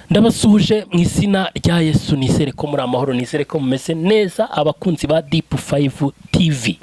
Ndabasuje mu izina rya Yesu, nizere ko muri amahoro, nizere ko mumeze neza abakunzi ba Deep 5 TV.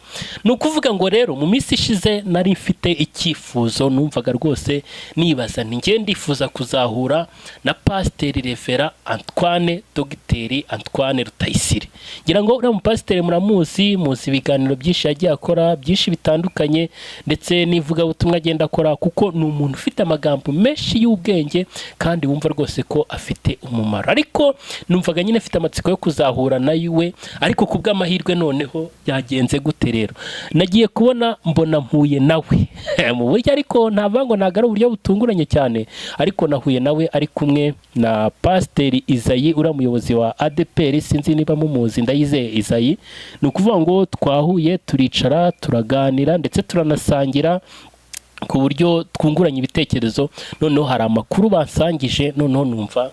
Nukuvuga ngo rero mu minsi ishize nari mfite icyifuzo, numvaga rwose nibaza ngiye ndifuza kuzahura na Pasteur Revera Antoine, Dogiteri Antoine Rutayisire. Ngira ngo uriya mupasiteri muramuzi, muzi ibiganiro byinshi yagiye akora, byinshi bitandukanye, ndetse nivuga butumwa agenda akora, kuko ni umuntu ufite amagambo menshi y'ubwenge kandi wumva rwose ko afite umumaro. Ariko numvaga nyine afite amatsiko yo kuzahura nawe, ariko kubw'amahirwe noneho yagenze gute rero? Nagiye kubona mbona mpuye nawe mu buryo, ariko ntavango nagara uburyo butunguranye cyane, ariko nahuye nawe ari kumwe na Pasteur Isayi, uriya muyobozi wa ADPR, sinzi niba mumuzi, ndayizeye Isayi. Ni ukuvuga ngo twahuye, turicara, turaganira, ndetse turanasangira ku buryo twunguranye ibitekerezo. Noneho hari amakuru bansangije, noneho numva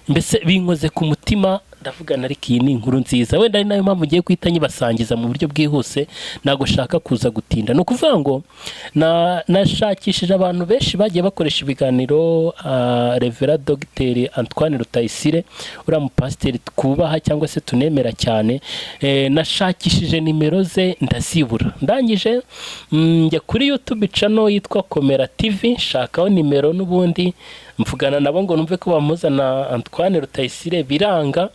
mbese binkoze ku mutima, ndavuga ariko iyi ni inkuru nziza, wenda ari nayo mpamvu ngiye guhita nyibasangiza mu buryo bwihuse, ntago shaka kuza gutinda. Ni ukuvuga ngo nashakishije abantu benshi bagiye bakoresha ibiganiro Revera Dogiteri Antoine Rutayisire, uriya mupasiteri twubaha cyangwa se tunemera cyane. Nashakishije nimero ze ndazibura, ndangije njya kuri YouTube channel yitwa Komera TV, shakaho nimero, n'ubundi mvugana nabo ngo numve ko bamuzana Antoine Rutayisire, biranga.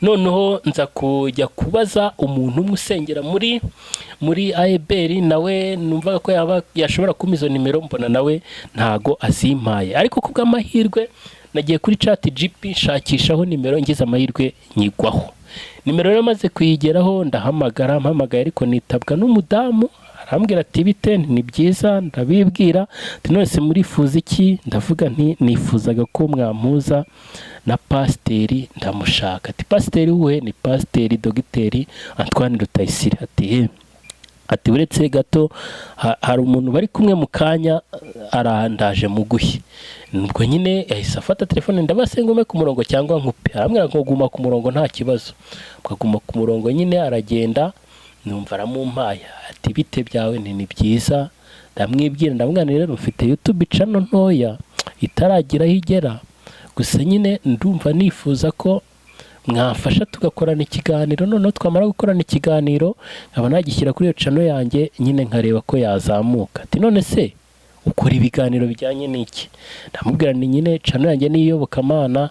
Noneho nza kujya kubaza umuntu umusengera muri AEBR, nawe numvaga ko yashobora kumizo nimero, mbona nawe ntago azimpaye. Ariko kubw'amahirwe nagiye kuri ChatGPT nshakishaho nimero, ngize amahirwe nyigwaho. Nimero rero maze kuyigeraho ndahamagara, mpamagaye ariko nitabwa n'umudamu, arambwira ati bite, ni byiza, ndabibwira ati none se murifuza iki? Ndavuga nti nifuzaga ko mwampuza na Pasiteri, ndamushaka. Ati Pasiteri we? Ni Pasiteri Dogiteri Antoine Rutayisire. Ati uretse gato, hari umuntu bari kumwe mu kanya, arandaje muguhi. Nubwo nyine yahise afata telefone, ndabase ngume ku murongo cyangwa nkupe. Arambwira ngo guma ku murongo nta kibazo. Bwaguma ku murongo nyine, aragenda, numva aramumpaye. Ati bite byawe? Ni byiza. Ndamwibwira, ndamubwira rero mfite YouTube channel ntoya itaragira higera, gusa nyine ndumva nifuza ko mwafasha tugakorana ikiganiro. Noneho twamara gukorana ikiganiro nkaba nagishyira kuri iyo channel yanjye, nyine nkareba ko yazamuka. Ati none se ukora ibiganiro bijyanye n'iki? Ndamubwira ni nyine channel yanjye ni iyobokamana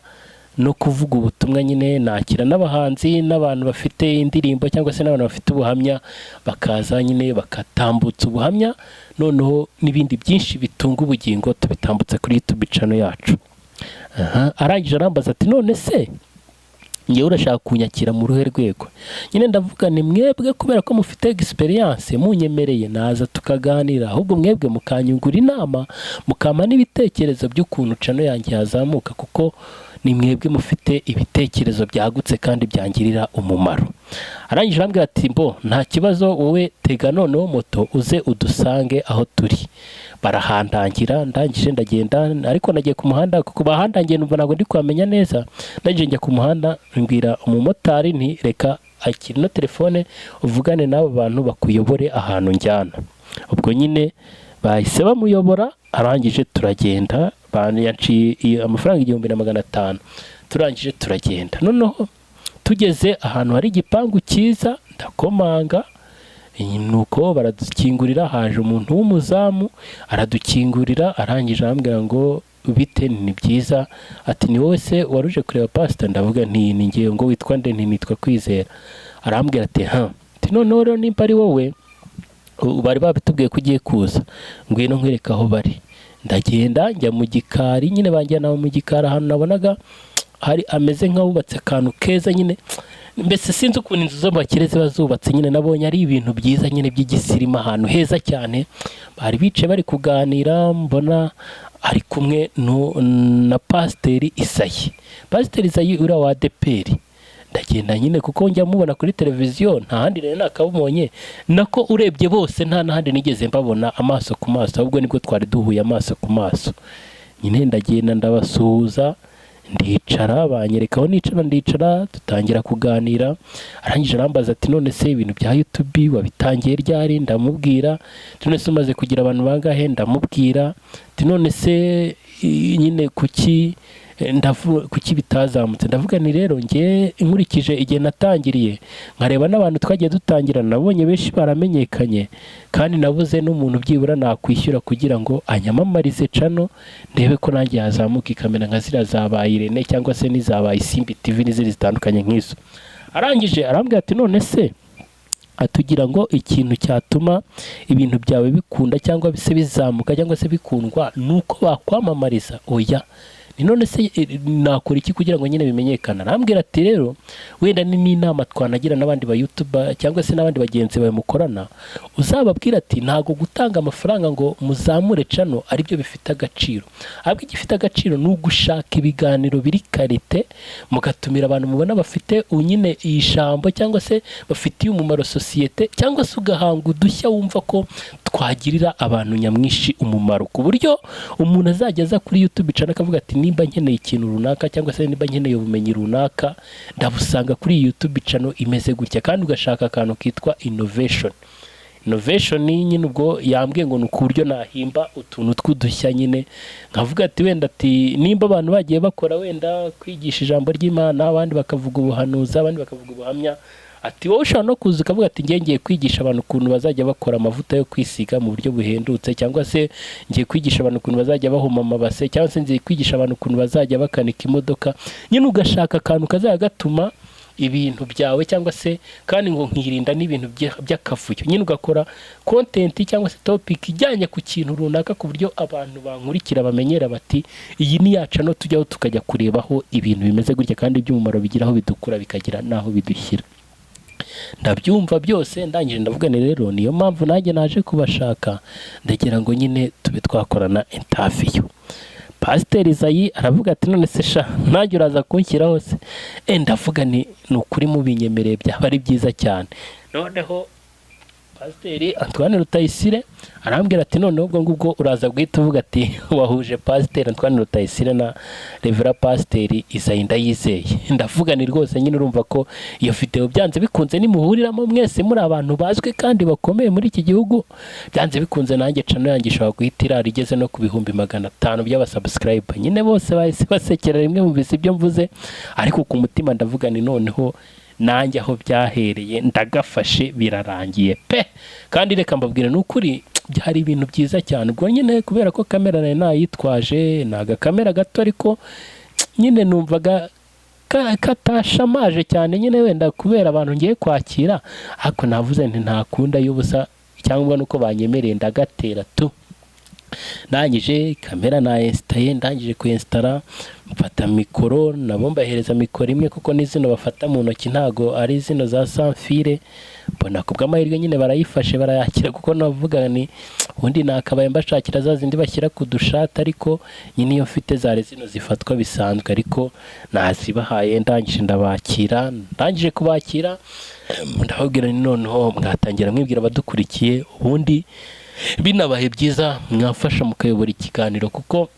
no kuvuga ubutumwa, nyine nakira n'abahanzi n'abantu bafite indirimbo cyangwa se n'abantu bafite ubuhamya, bakaza nyine bakatambutsa ubuhamya, noneho n'ibindi byinshi bitunga ubugingo tubitambutsa kuri YouTube channel yacu. Arangije arambaza ati none se ngewe urashaka kunyakira mu ruhe rwego? Nyine ndavuga ni mwebwe, kubera ko mufite experience, munyemereye naza tukaganira, ahubwo mwebwe mukanyungura inama, mukama n'ibitekerezo by'ukuntu channel yanjye yazamuka, kuko ni mwebwe mufite ibitekerezo byagutse kandi byangirira umumaro. Arangije arambwira ati mbo nta kibazo, wowe tega noneho moto uze udusange aho turi. Barahandangira, ndangije ndagenda, ariko nagiye ku muhanda, kuko bahandangiye numva ntabwo ndi kwamenya neza. Ndangije njya ku muhanda, mbwira umumotari nti reka akiri no telefone uvugane n'abo bantu bakuyobore ahantu njyana. Ubwo nyine bahise bamuyobora, arangije turagenda, yanciye amafaranga 1500. Turangije turagenda, noneho tugeze ahantu hari igipangu cyiza, ndakomanga, nuko baradukingurira. Haje umuntu w'umuzamu aradukingurira, arangije arambwira ngo bite, ni byiza. Ati ni wowe se waruje kureba Pastor? Ndavuga nti ni ngiye. Ngo witwa nde? Nitwa Kwizera. Arambwira ati ati noneho rero nimba ari wowe, bari babitubwiye ko ugiye kuza, ngwino nkwereka aho bari. Ndagenda njya mu gikari, nyine banjyana mu gikari ahantu nabonaga hari ameze nk'abubatse akantu keza, nyine mbese sinzi ukuntu inzu zo bakire ziba zubatse, nyine nabonye ari ibintu byiza nyine by'igisirima, ahantu heza cyane. Bari bicaye bari kuganira, mbona ari kumwe na Pasiteri Isayi. Pasiteri Isayi uriya wa ADPR. Ndagenda nyine, kuko njya mubona kuri televiziyo, nta handi rero nakabonye, nako urebye bose nta nahandi nigeze mbabona amaso ku maso, ahubwo nibwo twari duhuye amaso ku maso. Nyine ndagenda ndabasuhuza, ndicara, banyereka aho nicara, ndicara, dutangira kuganira. Arangije arambaza ati none se ibintu bya YouTube wabitangiye ryari? Ndamubwira. None se umaze kugira abantu bangahe? Ndamubwira. Ati none se nyine kuki kuki bitazamutse. Ndavuga ni rero nge inkurikije igihe natangiriye nkareba n'abantu twagiye dutangirana, nabonye benshi baramenyekanye kandi nabuze n'umuntu byibura nakwishyura kugira ngo anyamamarize cano ndebe ko nanjye yazamuka ikamera nka ziriya zabaye Irene cyangwa se n'izabaye Simbi TV n'izindi zitandukanye nk'izo. Arangije arambwira ati none se atugira ngo ikintu cyatuma ibintu byawe bikunda cyangwa se bizamuka cyangwa se bikundwa nuko bakwamamariza. Oya, ni none se nakora iki kugira ngo nyine bimenyekana? Arambwira ati rero wenda ni n'inama twanagira n'abandi ba YouTuber cyangwa se n'abandi bagenzi bawe mukorana, uzababwira ati ntago gutanga amafaranga ngo muzamure cano aribyo bifite agaciro, ahubwo igifite agaciro ni ugushaka ibiganiro biri karite, mugatumira abantu mubona bafite nyine ijambo cyangwa se bafitiye umumaro sosiyete, cyangwa se ugahanga udushya wumva ko twagirira abantu nyamwinshi umumaro, ku buryo umuntu azageza kuri YouTube cana akavuga ati nimba nkeneye ikintu runaka cyangwa se nimba nkeneye ubumenyi runaka ndabusanga kuri YouTube channel imeze gutya. Kandi ugashaka akantu kitwa innovation ni nyine ubwo yambwiye ngo nuko buryo nahimba utuntu tw'udushya nyine nkavuga ati wenda ati nimba abantu bagiye bakora wenda kwigisha ijambo ry'Imana, abandi bakavuga ubuhanuzi, abandi bakavuga ubuhamya, ati wowe ushobora no kuza ukavuga ati ngiye kwigisha abantu ukuntu bazajya bakora amavuta yo kwisiga mu buryo buhendutse, cyangwa se ngiye kwigisha abantu ukuntu bazajya bahoma amabase, cyangwa se ngiye kwigisha abantu ukuntu bazajya bakanika imodoka. Nyine ugashaka akantu kazajya gatuma ibintu byawe cyangwa se kandi ngo nkirinda n'ibintu by'akavuyo, nyine ugakora content cyangwa se topic ijyanye ku kintu runaka ku buryo abantu bankurikira bamenyera bati iyi ni yaca no tujyaho tukajya kurebaho ibintu bimeze gutya kandi by'umumaro bigiraho bidukura bikagira naho bidushyira. Ndabyumva byose ndangije ndavugane rero niyo mpamvu nanjye naje kubashaka ndagira ngo nyine tube twakorana interview. Pasiteri Izayi aravuga ati none se sha nanjye uraza kunshyira hose? Ndavuga ni ukuri mubinyemereye byaba ari byiza cyane. Noneho Pasiteri Antoine Rutayisire arambwira ati none ubwo ngubwo uraza guhita uvuga ati wahuje Pasiteri Antoine Rutayisire na Revera Pasiteri Izayi Ndayizeye. Ndavuga ni rwose nyine urumva ko iyo video byanze bikunze nimuhuriramo mwese muri abantu bazwe kandi bakomeye muri iki gihugu, byanze bikunze nanjye channel yanjye ishobora guhitira rigeze no ku 500 by'abasubscriber. Nyine bose bahise basekera rimwe mumvise ibyo mvuze, ariko ku mutima ndavuga ni noneho nanjye aho byahereye ndagafashe birarangiye pe. Kandi reka mbabwire n'ukuri byari ibintu byiza cyane. Ubwo nyine kubera ko kamera nayo nayitwaje naga kamera gato, ariko nyine numvaga katashamaje cyane nyine wenda kubera abantu ngiye kwakira, ariko navuze nti ntakunda y'ubusa cyangwa nuko banyemereye ndagatera tu. Ndangije kamera na installe, ndangije ku installa mfata mikoro, nabo mbahereza mikoro imwe kuko n'izino bafata mu ntoki ntago ari zino za sanfire. Mbona kubw'amahirwe nyine barayifashe barayakira kuko navuga ni undi nakabaye mbashakira za zindi bashyira ku dushata, ariko nyine iyo mfite zare zino zifatwa bisanzwe, ariko nazibahaye. Ndangije ndabakira, ndangije kubakira ndababwira ni noneho mwatangira mwibwira abadukurikiye, ubundi binabaye byiza mwafasha mukayobora ikiganiro kuko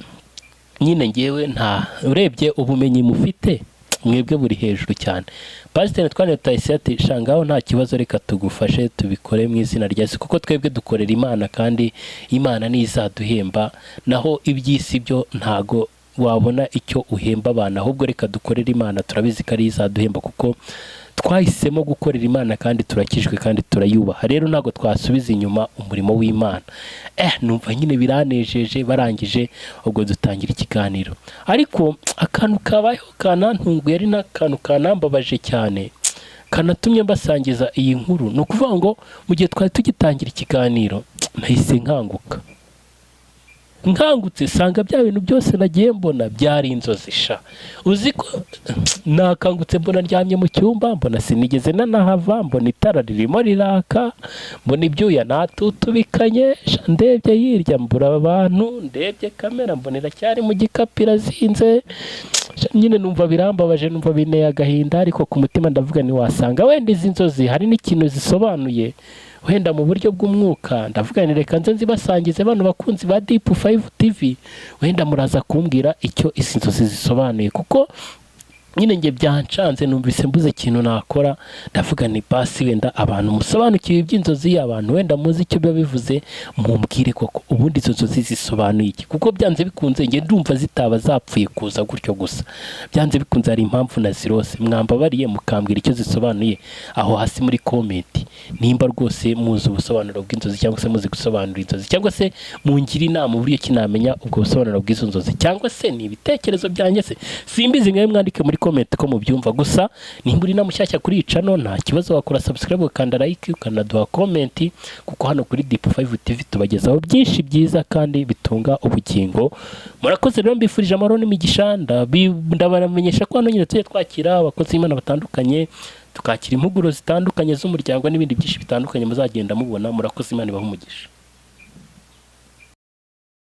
nyine ngewe nta urebye ubumenyi mufite mwebwe buri hejuru cyane. Pasiteri Antoine Rutayisire ati shangaho nta kibazo reka tugufashe tubikore mu izina rya Yesu kuko twebwe dukorera Imana kandi Imana ni izaduhemba, naho iby'isi byo ntago wabona icyo uhemba abantu, ahubwo reka dukorera Imana turabizi ko ari izaduhemba kuko twahisemo gukorera Imana kandi turakijwe kandi turayubaha. Rero ntago twasubiza inyuma umurimo w'Imana. Numva nyine biranejeje. Barangije ubwo dutangira ikiganiro, ariko akantu kabayeho kanantunguye ari n'akantu kanambabaje cyane kanatumye mbasangiza iyi nkuru. Ni ukuvuga ngo mu gihe twari tugitangira ikiganiro nahise nkangutse sanga bya bintu byose nagiye mbona byari inzozi sha. Uzi ko nakangutse mbona ndyamye mu cyumba, mbona sinigeze nanahava, mbona itara ririmo riraka, mbona ibyuya natutubikanye, ndebye hirya mbura abantu, ndebye kamera mbona iracyari mu gikapu irazinze. Nyine numva birambabaje, numva bineye agahinda, ariko ku mutima ndavuga ni wasanga wenda izi nzozi hari n'ikintu zisobanuye wenda mu buryo bw'umwuka. Ndavuga ni reka nze nzibasangize bano bakunzi ba Deep5 TV, wenda muraza kumbwira icyo izi nzozi zisobanuye, kuko nyine nge byancanze numvise mbuze ikintu nakora ndavuga ni basi wenda abantu musobanukiwe iby'inzozi abantu wenda muzi icyo biba bivuze mumbwire koko ubundi izo nzozi zisobanuye iki kuko byanze bikunze nge ndumva zitaba zapfuye kuza gutyo gusa byanze bikunze hari impamvu nazirose mwambabariye mukambwira icyo zisobanuye aho hasi muri comment nimba rwose muzi ubusobanuro bw'inzozi cyangwa se muzi gusobanura inzozi cyangwa se mungira inama uburyo kinamenya ubwo busobanuro bw'izo nzozi cyangwa se ni ibitekerezo byanjye se simbizi mwe mwandike muri comment ko mubyumva gusa nimba uri namushyashya kuri icano nta kibazo wakora subscribe ukanda like ukanaduha comment kuko hano kuri Deep 5 TV tubagezaho byinshi byiza kandi bitunga ubugingo murakoze rero mbifurije amahoro n'imigisha ndabaramenyesha ko hano nyine tujye twakira abakozi b'Imana batandukanye tukakira impuguro zitandukanye z'umuryango n'ibindi byinshi bitandukanye muzagenda mubona murakoze Imana ibahe umugisha.